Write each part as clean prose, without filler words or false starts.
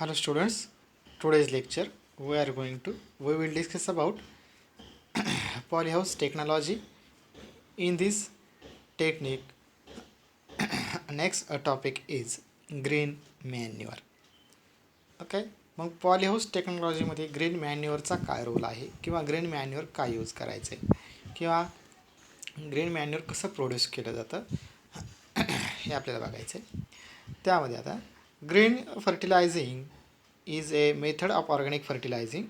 Hello students, today's lecture we will discuss about polyhouse technology. In this technique, next topic is green manure. Okay, मग polyhouse टेक्नॉलॉजीमध्ये green मॅन्युअरचा काय role आहे किंवा green manure काय use करायचं आहे किंवा ग्रीन मॅन्युअर कसं प्रोड्यूस केलं जातं हे आपल्याला बघायचं आहे. त्यामध्ये आता green फर्टिलायझिंग is a method of organic fertilizing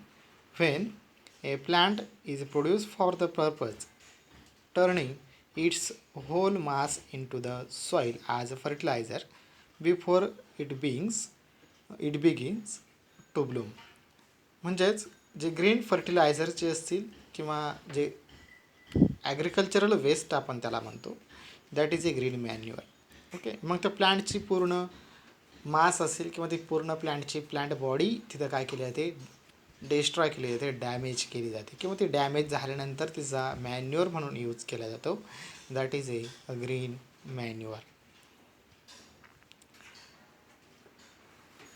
when a plant is produced for the purpose turning its whole mass into the soil as a fertilizer before it begins to bloom. म्हणजेच जे ग्रीन फर्टिलायझरचे असतील किंवा जे agricultural waste आपण त्याला म्हणतो that is a green manure. Okay, मग त्या प्लांटची पूर्ण मास असेल किंवा ती पूर्ण प्लांट बॉडी तिथं काय केली जाते, डिस्ट्रॉय केली जाते, डॅमेज केली जाते किंवा ती डॅमेज झाल्यानंतर तिचा मॅन्युअर म्हणून यूज केला जातो. That is a green manure.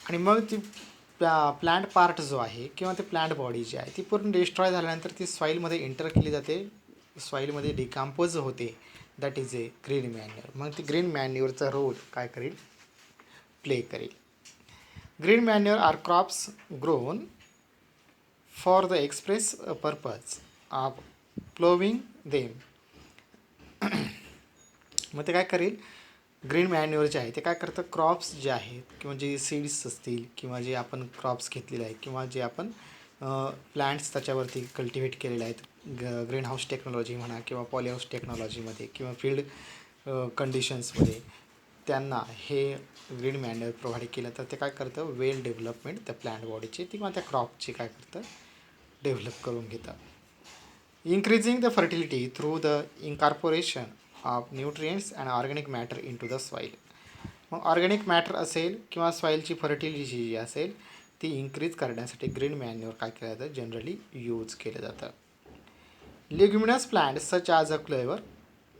आणि मग ती प्लांट पार्ट जो आहे किंवा ते प्लांट बॉडी जी आहे ती पूर्ण डिस्ट्रॉय झाल्यानंतर ती सॉईलमध्ये एंटर केली जाते, सॉईलमध्ये डिकम्पोज होते. That is a green manure. मग ती ग्रीन मॅन्युअरचा रोल काय करेल, प्ले करेल. Green manure are crops grown for the express purpose of ploughing them. मग ते काय करेल, ग्रीन मॅन्युअर जे आहे ते काय करतं, क्रॉप्स जे आहेत किंवा जे सीड्स असतील किंवा जे आपण क्रॉप्स घेतलेले आहेत किंवा जे आपण प्लांट्स त्याच्यावरती कल्टिवेट केलेले आहेत ग्रीन हाऊस टेक्नॉलॉजी म्हणा किंवा पॉलीहाऊस टेक्नॉलॉजीमध्ये किंवा फील्ड कंडिशन्समध्ये त्यांना हे ग्रीन मॅन्युअर प्रोव्हाइड केलं तर ते काय करतं, वेल डेव्हलपमेंट त्या प्लांट बॉडीची किंवा त्या क्रॉपची काय करतं, डेव्हलप करून घेतं. Increasing the fertility through the incorporation of nutrients and organic matter in to the soil. मग ऑर्गॅनिक मॅटर असेल किंवा सॉईलची फर्टिलिटी जी असेल ती इन्क्रीज करण्यासाठी ग्रीन मॅन्युअर काय केलं जातं, जनरली यूज केलं जातं. Leguminous plants such as a clover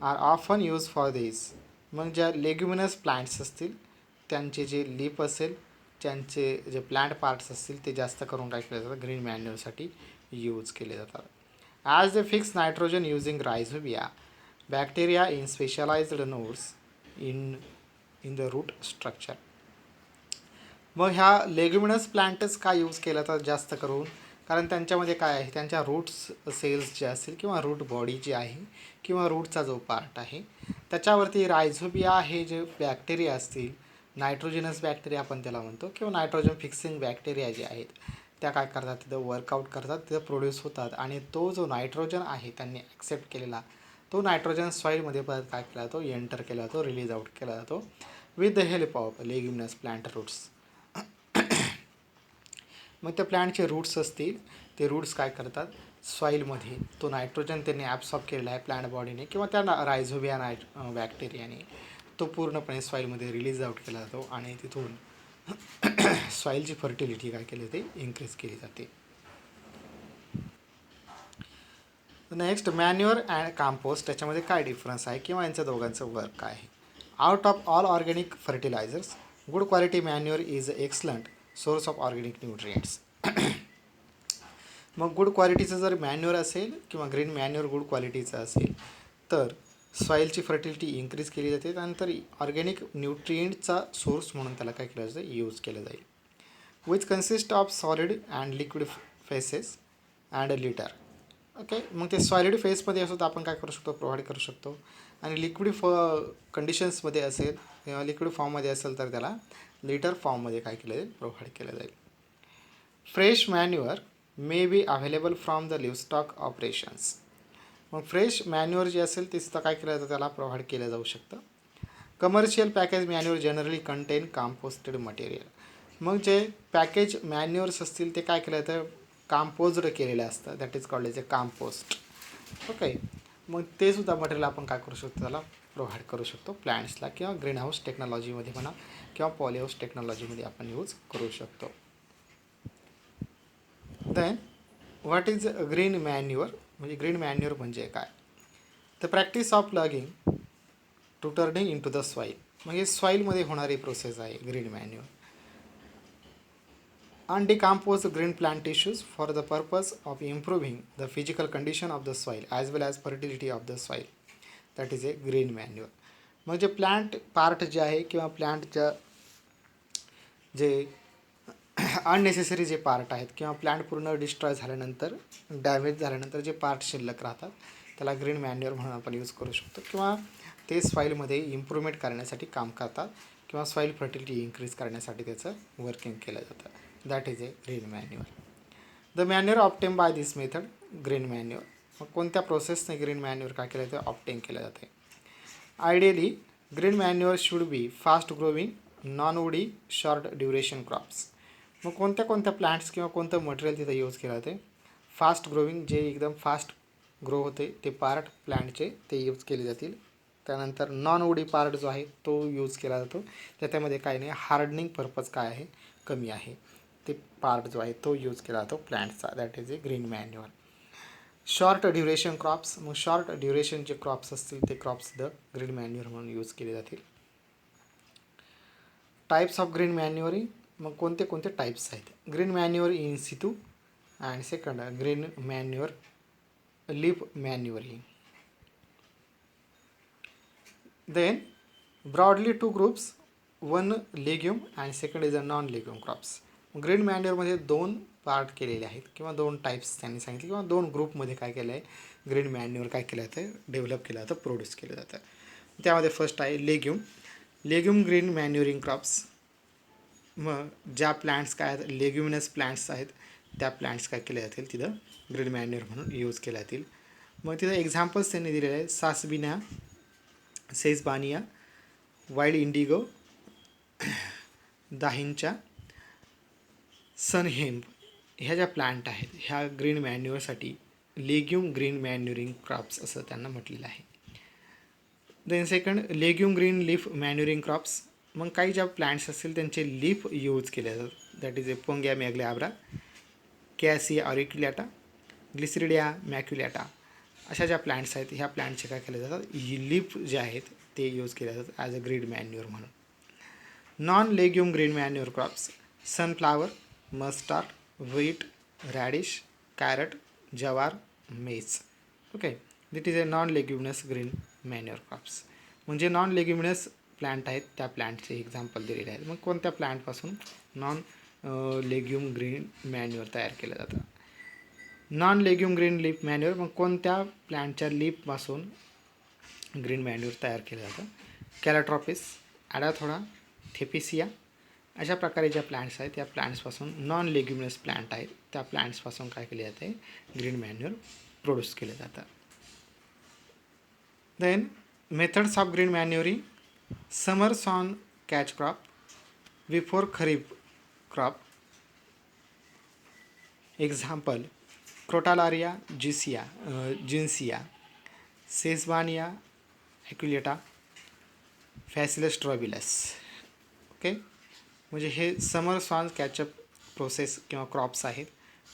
are often use for this. मग ज्या लेग्युमिनस प्लांट्स असतील त्यांचे जे लीप असेल, त्यांचे जे प्लांट पार्ट्स असतील ते जास्त करून काय केलं जातं, ग्रीन मॅन्युअरसाठी यूज केले जातात. As the fix nitrogen using rhizobia bacteria in specialised nodes in the root structure. मग ह्या लेग्युमिनस प्लांटच का यूज केला तर जास्त करून, कारण त्यांच्यामध्ये काय आहे, त्यांच्या रूट्स सेल्स जे असतील किंवा रूट बॉडी जी आहे किंवा रूटचा जो पार्ट आहे त्याच्यावरती रायझोबिया हे जे बॅक्टेरिया असतील, नायट्रोजिनस बॅक्टेरिया आपण त्याला म्हणतो किंवा नायट्रोजन फिक्सिंग बॅक्टेरिया जे आहेत त्या काय करतात, तिथं वर्कआउट करतात, तिथं प्रोड्यूस होतात आणि तो जो नायट्रोजन आहे त्यांनी ॲक्सेप्ट केलेला तो नायट्रोजन सॉईलमध्ये परत काय केला जातो, एंटर केला जातो, रिलीज आउट केला जातो with the help of leguminous plant roots. मग त्या प्लांटचे रूट्स असतील ते रूट्स काय करतात, सॉईलमध्ये तो नायट्रोजन त्यांनी ॲब्सॉर्ब केलेला आहे प्लांट बॉडीने किंवा त्या रायझोबिया बॅक्टेरियाने तो पूर्णपणे सॉईलमध्ये रिलीज आउट केला जातो आणि तिथून सॉईलची फर्टिलिटी काय केली जाते, इन्क्रीज केली जाते. नेक्स्ट मॅन्युअर अँड कंपोस्ट, त्याच्यामध्ये काय डिफरन्स आहे किंवा यांच्या दोघांचं वर्क काय आहे. Out of all organic fertilizers good quality manure is excellent source of organic nutrients. मग गुड क्वालिटीचं जर मॅन्युअर असेल किंवा ग्रीन मॅन्युअर गुड क्वालिटीचं असेल तर सॉईलची फर्टिलिटी इन्क्रीज केली जाते, त्यानंतर ऑर्गॅनिक न्यूट्रिएंटचा सोर्स म्हणून त्याला काय केलं जातं, यूज केलं जाईल. Which consist of solid and liquid faces and litre. Okay, मग ते सॉलिड फेसमध्ये असो तर आपण काय करू शकतो, प्रोव्हाइड करू शकतो आणि लिक्विड कंडिशन्समध्ये असेल किंवा लिक्विड फॉर्ममध्ये असेल तर त्याला लिटर फॉर्ममध्ये काय केलं जाईल, प्रोव्हाइड केलं जाईल. Fresh manure may be available from the livestock operations. मग फ्रेश मॅन्युअर जे असेल ते सुद्धा काय केलं जातं, त्याला प्रोव्हाइड केलं जाऊ शकतं. Commercial package manure generally contain composted material. मग जे पॅकेज मॅन्युअर्स असतील ते काय केलं जातं, कंपोज्ड केलेलं असतं, that is called as a compost. Okay, मग ते सुद्धा मटेरियल आपण काय करू शकतो, त्याला प्रोव्हाइड करू शकतो प्लॅन्ट्सला किंवा ग्रीन हाऊस टेक्नॉलॉजीमध्ये म्हणा किंवा पॉलीहाऊस टेक्नॉलॉजीमध्ये आपण यूज करू शकतो. Then what is green manure, म्हणजे ग्रीन मॅन्युअर म्हणजे काय, the practice of ploughing to turning in to the soil. म्हणजे सॉईलमध्ये होणारी प्रोसेस आहे green manure. undecomposed green plant tissues for the purpose of improving the physical condition of the soil as well as fertility of the soil. That is a green manure. म्हणजे plant part जे आहे किंवा प्लांटच्या जे unnecessary जे part आहेत किंवा plant पूर्ण डिस्ट्रॉय झाल्यानंतर डॅमेज झाल्यानंतर जे पार्ट शिल्लक राहतात त्याला ग्रीन मॅन्युअर म्हणून आपण यूज करू शकतो किंवा ते सॉईलमध्ये इम्प्रूव्हमेंट करण्यासाठी काम करतात किंवा सॉईल फर्टिलिटी इन्क्रीज करण्यासाठी त्याचं वर्किंग केलं जातं. That is a green manure. The manure obtain by this method green manure. मग कोणत्या प्रोसेसने ग्रीन मॅन्युअर काय केलं जातं ऑप्टेन केलं जाते. Ideally green manure should be fast growing non woody short duration crops. मग कोणत्या कोणत्या प्लांट्स किंवा कोणतं मटेरियल तिथं यूज केलं जाते. फास्ट ग्रोविंग जे एकदम फास्ट ग्रो होते ते पार्ट प्लांटचे ते यूज केले जातील. त्यानंतर नॉन वुडी पार्ट जो आहे तो यूज केला जातो. त्याच्यामध्ये काय नाही हार्डनिंग पर्पज काय आहे कमी आहे ते पार्ट जो आहे तो यूज केला जातो प्लांटचा. That is a green manure. Short duration crops. मग शॉर्ट ड्युरेशनचे क्रॉप्स असतील ते क्रॉप्स द ग्रीन मॅन्युअर म्हणून यूज केले जातील. Types of green manuring. मग कोणते कोणते टाईप्स आहेत. Green manure in situ and second green manure leaf manuring. Then broadly two groups, one legume and second is a non legume crops. Green मॅन्युअरमध्ये दोन part केलेले आहेत किंवा दोन टाईप्स त्यांनी सांगितले किंवा दोन ग्रुपमध्ये काय केलं आहे ग्रीन मॅन्युअर काय केलं जातं डेव्हलप केलं जातं प्रोड्यूस केलं जातं. त्यामध्ये फर्स्ट आहे legume. Legume green manuring crops. मग ज्या प्लांट्स काय आहेत लेग्युमिनस प्लांट्स आहेत त्या प्लांट्स काय केले जातील तिथं ग्रीन मॅन्युअर म्हणून यूज केल्या जातील. मग तिथं एक्झाम्पल्स त्यांनी दिलेले आहे सासबिना, sesbania, wild indigo, dhaincha, sunhemp ह्या ज्या प्लांट आहेत ह्या ग्रीन मॅन्युअरसाठी लेग्युम ग्रीन मॅन्युअरिंग क्रॉप्स असं त्यांना म्हटलेलं आहे. Then second legume green leaf manuring crops. मग काही ज्या प्लांट्स असतील त्यांचे लीफ यूज केले जातात. दॅट इज ए पोंग्या मॅग्लॅब्रा, कॅसिया ऑरिक्युलेटा, ग्लिसरिडिया मॅक्युलेटा अशा ज्या प्लांट्स आहेत ह्या प्लांटचे काय केले जातात लीफ जे आहेत ते यूज केले जातात ॲज अ ग्रीन मॅन्युअर म्हणून. Non legume green manure crops sunflower, mustard, wheat, radish, carrot, jowar, maize. Okay this is a non leguminous green manure crops. म्हणजे नॉन लेग्युमिनस प्लांट आहेत त्या प्लांटचे एक्झाम्पल दिलेले आहेत. मग कोणत्या प्लांटपासून नॉन लेग्युम ग्रीन मॅन्युअर तयार केलं जातं. Non legume green leaf manure. मग कोणत्या प्लांटच्या लीफपासून ग्रीन मॅन्युअर तयार केलं जातं. कॅलाट्रॉपिस, ॲडाथोडा, थेपिसिया अशा प्रकारे ज्या प्लांट्स आहेत त्या प्लांट्सपासून नॉन लेग्युमिनस प्लांट आहेत त्या प्लांट्सपासून काय केले जाते ग्रीन मॅन्युअर प्रोड्यूस केलं जातं. Then methods of green manuring. Summer sown catch crop before kharif crop. Example crotalaria juncea, sesbania aculeata, phaseolus trilobus. Okay म्हणजे हे समर सॉन कॅचअप प्रोसेस किंवा क्रॉप्स आहेत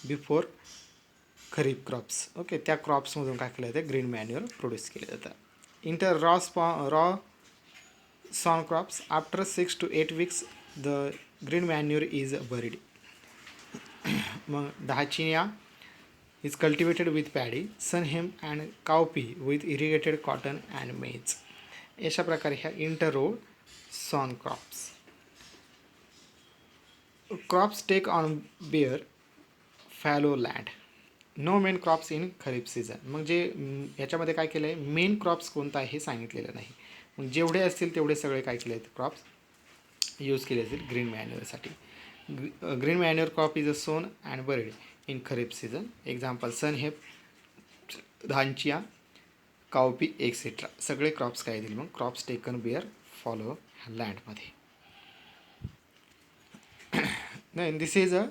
बिफोर खरीप क्रॉप्स. ओके त्या क्रॉप्समधून काय केलं जातं ग्रीन मॅन्युअर प्रोड्यूस केलं जातं. Inter row sown crops. After 6 to 8 weeks the green manure is buried. मग दाहचिया is cultivated with paddy, sunhemp and cowpea with irrigated cotton and maize. अशा प्रकारे ह्या interrow sown crops. Crops take on bare fallow land. No main crops in kharif season. मग जे याच्यामध्ये काय केलं आहे मेन क्रॉप्स कोणता आहे हे सांगितलेलं नाही. मग जेवढे असतील तेवढे सगळे काय केले आहेत क्रॉप्स यूज केले असतील ग्रीन मॅन्युअरसाठी. Green manure crop is a sown and buried in kharif season. Example sunhemp, dhaincha, cowpea etcetera. सगळे क्रॉप्स काय येतील मग क्रॉप्स टेकन बेअर फॉलो लँडमध्ये. नाही this is a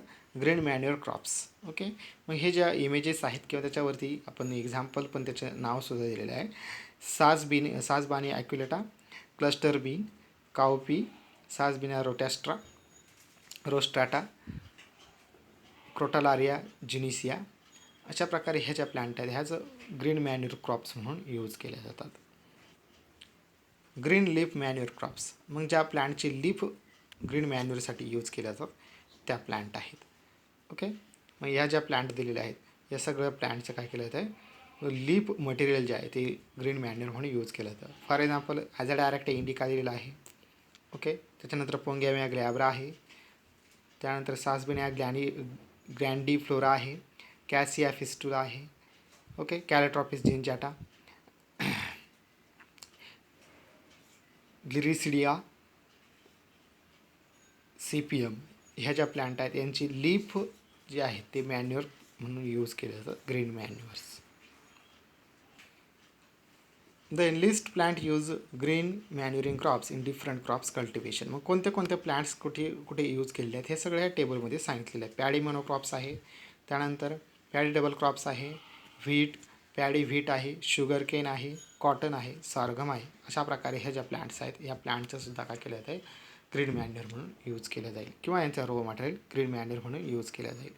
green manure crops. Okay मग हे ज्या इमेजेस आहेत किंवा त्याच्यावरती आपण एक्झाम्पल पण त्याचं नावसुद्धा दिलेलं आहे. सासबानी ॲक्युलेटा, क्लस्टर बीन, कावपी, सासबिना रोस्ट्राटा, क्रोटालारिया जिनिसिया अशा प्रकारे ह्या ज्या प्लांट आहेत ह्याच ग्रीन मॅन्युअर क्रॉप्स म्हणून यूज केल्या जातात. Green leaf manure crops. मग ज्या प्लांटची लीफ ग्रीन मॅन्युअरसाठी यूज केल्या जातात त्या प्लांट आहेत. ओके. मग ह्या ज्या प्लांट दिलेल्या आहेत या सगळ्या प्लांटचं काय केलं जातं, लीफ मटेरियल जे आहे ते ग्रीन मॅन्युअर म्हणून यूज केलं जातं. For example as a direct indica दिलेला आहे. ओके. त्याच्यानंतर पोंगॅमिया ग्लॅब्रा आहे. त्यानंतर सासबिनिया ग्रँडीफ्लोरा आहे. कॅसिया फिस्टुला आहे. ओके. कॅलेट्रॉपिस जिंजाटा, ग्लिरिसिडिया, CPM ह्या ज्या प्लांट आहेत यांची लीफ जे आहे ते मॅन्युअर म्हणून यूज केलं जातं, green manures. The enlist plant use green manuring crops in different crops cultivation. मग कोणते कोणते प्लांट्स कुठे कुठे यूज केलेले आहेत हे सगळं या टेबलमध्ये सांगितलेलं आहे. पॅडी मोनोक्रॉप्स आहे, त्यानंतर पॅडी डबल क्रॉप्स आहे, पॅडी व्हीट आहे, शुगर केन आहे, कॉटन आहे, सारगम आहे. अशा प्रकारे ह्या ज्या प्लांट्स आहेत या प्लांटचं सुद्धा काय केलं जातं, ग्रीन मॅन्युअर म्हणून यूज केलं जाईल किंवा यांचा रो मटेरियल ग्रीन मॅन्युअर म्हणून यूज केलं जाईल.